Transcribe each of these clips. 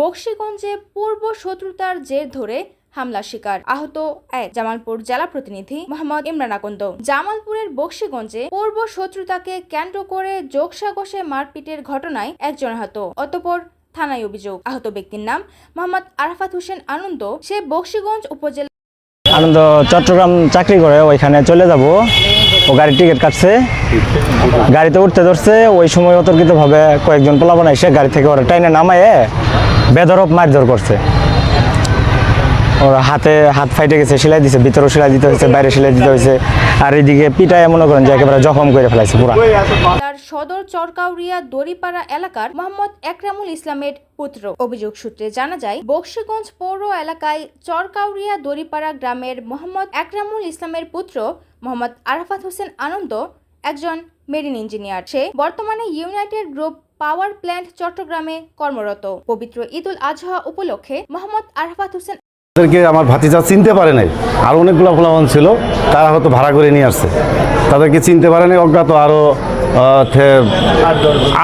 বকশীগঞ্জে পূর্ব শত্রুতার জের ধরে হামলা শিকার আহত এক জামালপুর জেলা প্রতিনিধি মোহাম্মদ ইমরান আকন্দ। জামালপুরের বকশীগঞ্জে পূর্ব শত্রুতাকে কেন্দ্র করে যোগসাজশে মারপিটের ঘটনায় একজন আহত, অতঃপর থানায় অভিযোগ। আহত ব্যক্তির নাম মোহাম্মদ আরাফাত হোসেন আনন্দ। সে বকশীগঞ্জ উপজেলা আনন্দ চট্টগ্রাম চাকরি করে, ওইখানে চলে যাব। ও গাড়ির টিকিট কাটছে, গাড়িতে উঠতে ধরছে। ওই সময় অতর্কিতভাবে কয়েকজন পোলাপান এসে গাড়ি থেকে ওরা টাইনে নামায়ে বেধরক মারধর করছে। ওরা হাত ফাইটে গেছে, সেলাই দিছে, ভিতরেও সেলাই দিতে হয়েছে, বাইরে সেলাই দিতে হয়েছে। আর এদিকে পিটায় মনে করেন যে একেবারে জখম করে ফেলাইছে পুরা। তার সদর চরকাউরিয়া দড়িপাড়া এলাকার মোহাম্মদ একরামুল ইসলামের পুত্র। অভিযোগ সূত্রে জানা যায়, বকশীগঞ্জ পৌর এলাকায় চরকাউরিয়া দড়িপাড়া গ্রামের মোহাম্মদ একরামুল ইসলামের পুত্র মোহাম্মদ আরাফাত হোসেন আনন্দ একজন মেরিন ইঞ্জিনিয়ার। সে বর্তমানে ইউনাইটেড গ্রুপ পাওয়ার প্ল্যান্ট চট্টগ্রামে কর্মরত। পবিত্র ঈদুল আজহা উপলক্ষে মোহাম্মদ আরাফাত হোসেন আমার ভাতিজা চিনতে পারে নাই, আর অনেকগুলো পোলাপান ছিল, তারা হয়তো ভাড়া করে নিয়ে আসছে, তাদেরকে চিনতে পারে নাই। অজ্ঞাত আরও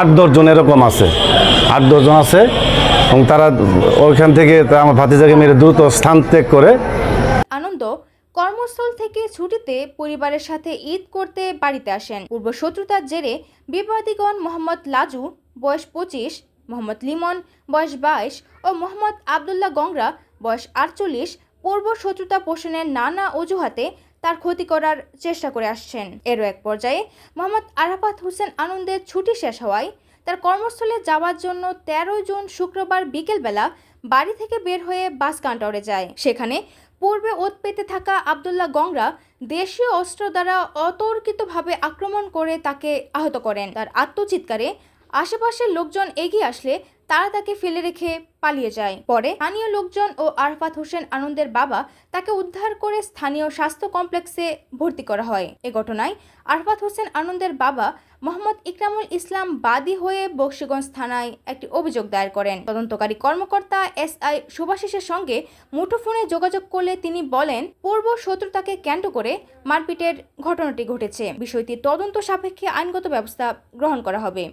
8-10 জন এরকম আছে, 8-10 জন আছে, এবং তারা ওইখান থেকে আমার ভাতিজাকে মেরে দ্রুত স্থান ত্যাগ করে। আনন্দ কর্মস্থল থেকে ছুটিতে পরিবারের সাথে ঈদ করতে বাড়িতে আসেন। পূর্ব শত্রুতার জেরে বিবাদীগণ মোহাম্মদ লাজু বয়স 25, মোহাম্মদ লিমন বয়স 22 ও মোহাম্মদ আবদুল্লাহ গংরা বয়স 48 পূর্ব শত্রুতা পোষণের নানা অজুহাতে তার ক্ষতি করার চেষ্টা করে আসছেন। এরও এক পর্যায়ে মোহাম্মদ আরাফাত হোসেন আনন্দের ছুটি শেষ হওয়ায় তার কর্মস্থলে যাওয়ার জন্য 13 জুন শুক্রবার বিকেলবেলা বাড়ি থেকে বের হয়ে বাস কাউন্টারে যায়। সেখানে পূর্বে ওত পেতে থাকা আবদুল্লাহ গংরা দেশীয় অস্ত্র দ্বারা অতর্কিতভাবে আক্রমণ করে তাকে আহত করেন। তার আত্মচিৎকারে আশেপাশের লোকজন এগিয়ে আসলে তারা তাকে ফেলে রেখে পালিয়ে যায়। পরে স্থানীয় লোকজন ও আরাফাত হোসেন আনন্দের বাবা তাকে উদ্ধার করে স্থানীয় স্বাস্থ্য কমপ্লেক্সে ভর্তি করা হয়। এ ঘটনায় আরাফাত হোসেন আনন্দের বাবা মোহাম্মদ ইকরামুল ইসলাম বাদী হয়ে বকশীগঞ্জ থানায় একটি অভিযোগ দায়ের করেন। তদন্তকারী কর্মকর্তা SI শুভাশিসের সঙ্গে মুঠোফোনে যোগাযোগ করলে তিনি বলেন, পূর্ব শত্রুতাকে কেন্দ্র করে মারপিটের ঘটনাটি ঘটেছে। বিষয়টি তদন্ত সাপেক্ষে আইনগত ব্যবস্থা গ্রহণ করা হবে।